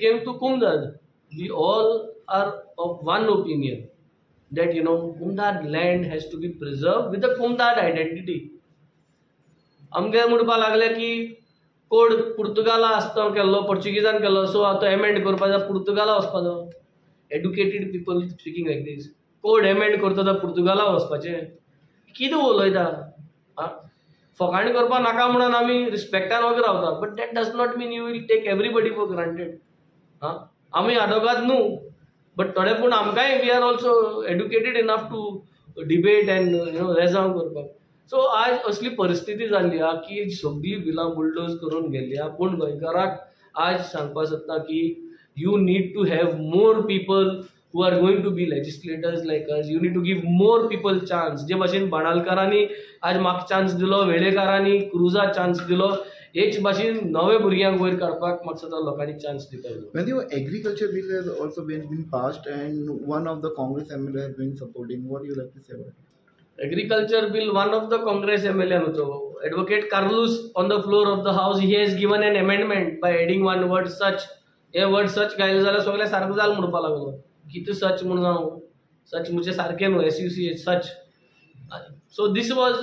came to Kumdad, we all are of one opinion that Kumdad land has to be preserved with the Kumdad identity. आमगे म्हणपा लागले की code पुर्तुगाला आसता केल्लो पोर्चुगीजान केल्लो सो आतां एमेंड करपाचो पुर्तुगाला वचपाचो. एड्युकेटेड पीपल स्पीकिंग लायक दीस. कोड एमेंड करता तर पुर्तुगाला वचपाचें कितें उलयता? फकाणी करपा नाका म्हणून आमी रिस्पेक्टान वगैरे रावता, but that does not mean you will take everybody for granted. आमी आदोगाद न्हू, बट थोडे पूण आमकांय we are also educated enough to debate and रेजांव करपाक. सो आज असली परिस्थिती जाल्ली आहा की सगळी बिलां बुलडोज करून गेल्ली आहा. पूण गोंयकाराक आज सांगपा सोदता की you need to have more people who are going to be legislators like us. You need to give more people chance. जे भाशेन बाणालकारांनी आज म्हाका चान्स दिलो, वेळेकारांनी क्रुजा चान्स दिलो, हेच भाशेन नवे भुरग्यांक वयर काडपाक म्हाका सदां लोकांनी चान्स दिता. When the agriculture bill has also been passed and one of the Congress MLA has been supporting, what do you like to say about it? Agriculture bill, one of the Congress MLA, Advocate Carlos, on the floor of the House, he has given an amendment by adding one word such. Hey word such घायले जाल्यार सगळे सारको जाल म्हणपा लागलो. कितें सच म्हणून जावं, सच म्हणजे सारकें न्हू, SUC such. So this was,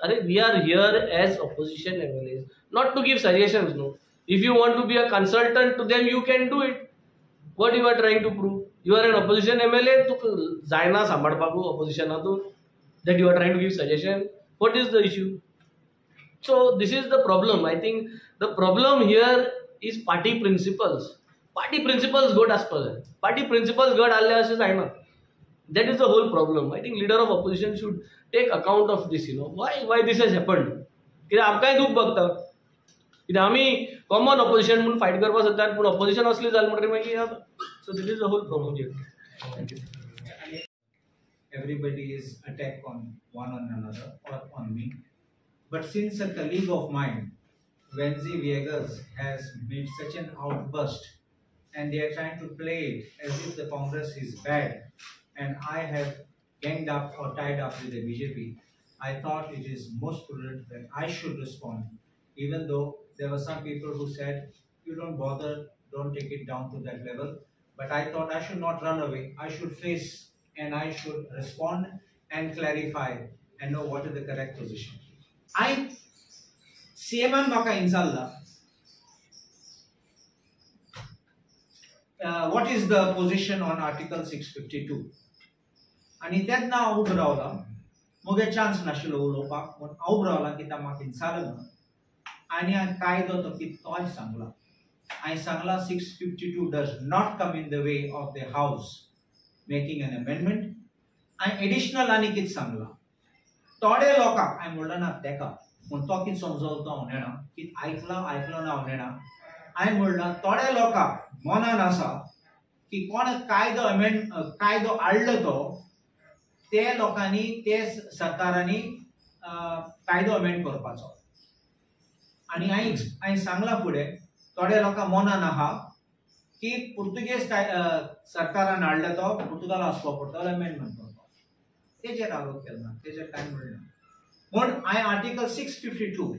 अरे we are here as opposition MLAs, not to give suggestions. No, if you want to be a consultant to them you can do it. What you are trying to prove? You are an opposition MLA, तुका जायना सांबाळपाक ऑपोजिशनातून, that you are trying to give suggestion. What is the issue? So this is the problem. I think the problem here is party principles. Party principles good as per that. Party principles good alle ase जायना. That is the whole problem. I think leader of opposition should take account of this. Why this has happened. कित्याक आमकांय दूख भोगता. कित्याक आमी common opposition म्हणून fight करपा सोदतात, पूण ऑपोजिशन असली जाली म्हणटकीर मागीर so this is the whole problem here. Everybody is attack on one another or on me. But since a colleague of mine, Venzy Viegas, has made such an outburst, and they are trying to play it as if the Congress is bad, and I have ganged up or tied up with the BJP, I thought it is most prudent that I should respond, even though there were some people who said, you don't bother, don't take it down to that level. But I thought I should not run away. I should face and I should respond and clarify and know what is the correct position. I CMN Maka Inshallah. What is the position on Article 652? आणि तेन्ना हांव उबो रावला, मुगे chance नाशिल्लो उलोवपाक, पूण हांव उबो रावला कित्याक म्हाका इंचालो म्हणून. आनी हांवें कायदो तो कितोय सांगला. हांवें Sangla 652 does not come in the way of the हावस मेकिंग एन अमेंडमेंट. हांवें एडिशनल आनी कितें सांगला. थोडे लोकांक हांवें म्हणलें ना तेका, पूण तो कितें समजवता हांव नेना, कितें आयकलो ना हांव नेना. हांवें म्हणलां थोडे लोकांक मनान आसा की कोण कायदो हाडलो तो ते लोकांनी ते सरकारांनी कायदो अमेंड करपाचो. आनी हांवें सांगलां फुडें थोडे लोकां मनान आहा की पुर्तुगेज सरकारान हाडलो तो पुर्तुगाला वचपा पडटलो अमेंडमेंट करपाक. तेजेर आरोप केलो ना, तेजेर कांय म्हणलें ना. म्हूण हांवें आर्टिकल 652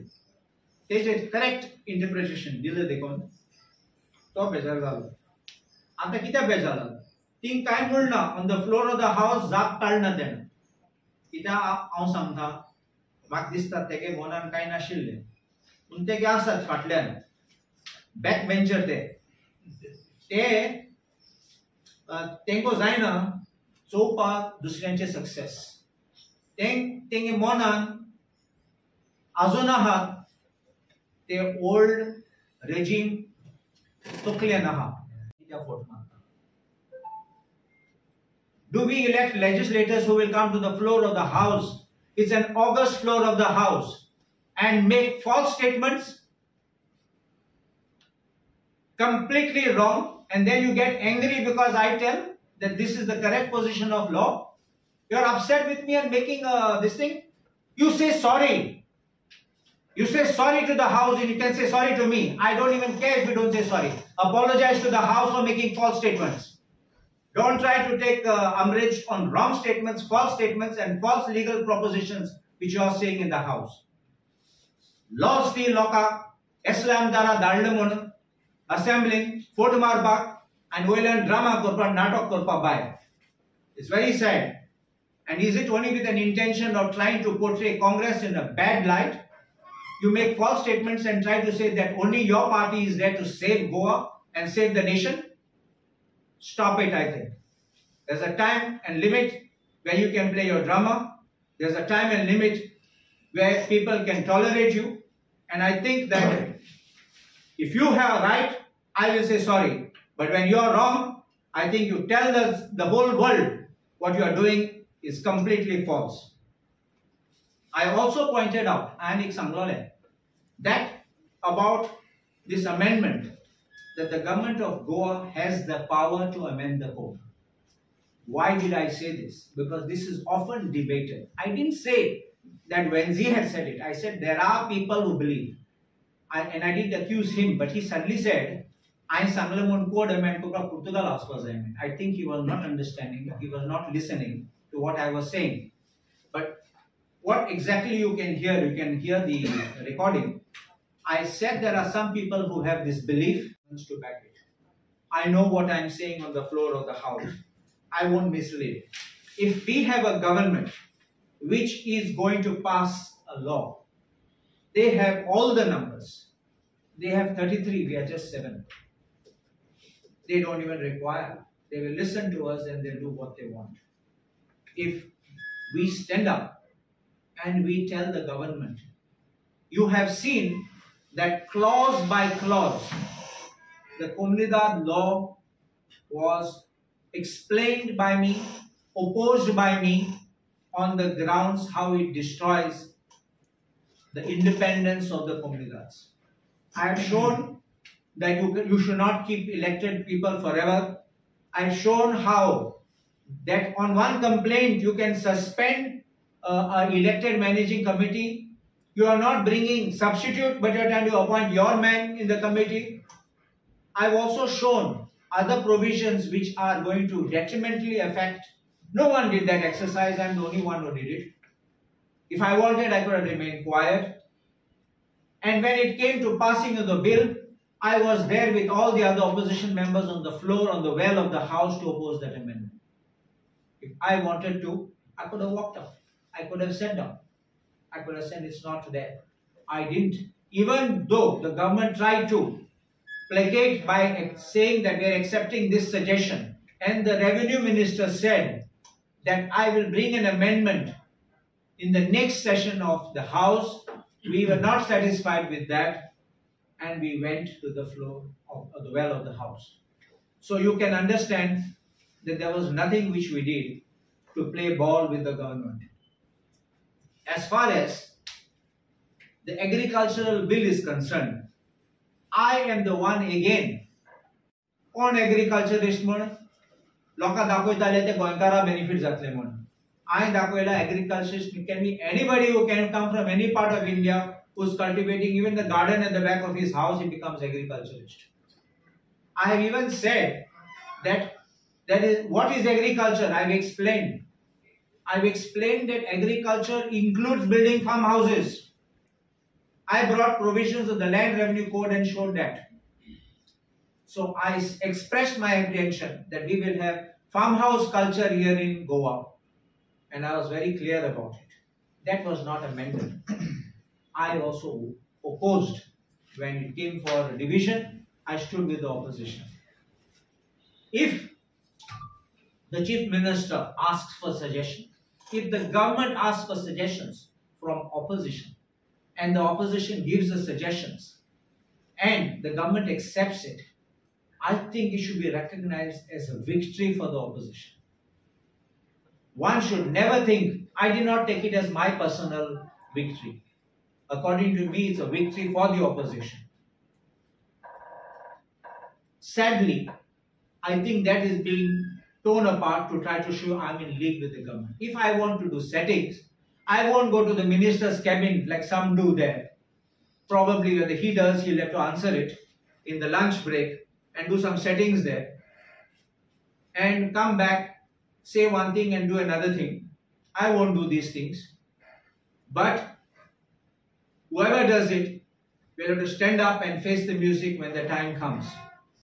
तेजेर करेक्ट इंटरप्रिटेशन दिलें देखून तो बेजार जालो. आता कित्याक बेजार जालो? थिंग कांय म्हणना on the floor of the हावस जाप काडना तेणें. कित्याक हांव सांगता म्हाका दिसता तेगे मनान कांय नाशिल्लें, पूण तेगे आसात फाटल्यान बॅक बेंचर तेंको जायना चोवपाक दुसऱ्यांचे सक्सेस. तेंगे मनान आजून आहात ते ओल्ड रेजीम तकलेन आहा. कित्याक फोट मारता? Do we elect legislators who will come to the floor of the House? It's an august floor of the House, and make false statements completely wrong, and then you get angry because I tell that this is the correct position of law. You are upset with me and making this thing. You say sorry. You say sorry to the House, and you can say sorry to me. I don't even care if you don't say sorry. Apologize to the House for making false statements. Don't try to take umbrage on wrong statements, false statements, and false legal propositions which you are saying in the House. Laws feel loka Islam dara daldamun assembling Fort Marbach and Wayland drama korpa natok korpa by. It's very sad. And is it only with an intention of trying to portray Congress in a bad light? You make false statements and try to say that only your party is there to save Goa and save the nation? Stop it, I think. There's a time and limit where you can play your drama. There's a time and limit where people can tolerate you. And I think that if you have a right, I will say sorry. But when you are wrong, I think you tell the whole world what you are doing is completely false. I also pointed out, that about this amendment, that the government of Goa has the power to amend the code. Why did I say this? Because this is often debated. I didn't say that Venzy had said it. I said there are people who believe. And I didn't accuse him, but he suddenly said, I think he was not understanding, he was not listening to what I was saying. But what exactly you can hear the recording. I said there are some people who have this belief to back it. I know what I'm saying on the floor of the House. I won't mislead. If we have a government which is going to pass a law, they have all the numbers. They have 33, we are just 7. They don't even require. They will listen to us and they'll do what they want. If we stand up and we tell the government, you have seen that clause by clause, the Comunidade law was explained by me, opposed by me on the grounds how it destroys the independence of the Comunidades. I have shown that you should not keep elected people forever. I've shown how that on one complaint you can suspend an elected managing committee. You are not bringing substitute, but you are trying to appoint your man in the committee. I've also shown other provisions which are going to detrimentally affect. No one did that exercise. I'm the only one who did it. If I wanted, I could have remained quiet. And when it came to passing of the bill, I was there with all the other opposition members on the floor, on the well of the House to oppose that amendment. If I wanted to, I could have walked out. I could have said no. I could have said it's not there. I didn't. Even though the government tried to placate by saying that we are accepting this suggestion, and the revenue minister said that I will bring an amendment in the next session of the House, we were not satisfied with that. And we went to the floor of the well of the House. So you can understand that there was nothing which we did to play ball with the government. As far as the agricultural bill is concerned, I am the one again on agriculturist म्हणून लोकांक दाखयताले ते गोंयकारा benefit जातले म्हणून. I दाखयला agriculturist can be anybody who can come from any part of India who's cultivating even the garden at the back of his house, he becomes agriculturist. I have even said that what is agriculture? I've explained. I've explained that agriculture includes building farmhouses. I brought provisions of the Land Revenue Code and showed that. So I expressed my apprehension that we will have farmhouse culture here in Goa. And I was very clear about it. That was not amended. I also opposed when it came for division. I stood with the opposition. If the Chief Minister asks for suggestions, if the government asks for suggestions from opposition, and the opposition gives the suggestions, and the government accepts it, I think it should be recognized as a victory for the opposition. One should never think, I did not take it as my personal victory. According to me, it's a victory for the opposition. Sadly, I think that is being torn apart to try to show I'm in league with the government. If I want to do settings, I won't go to the minister's cabin like some do there. Probably when he does, he'll have to answer it in the lunch break and do some settings there. And come back, say one thing and do another thing. I won't do these things. But whoever does it will have to stand up and face the music when the time comes.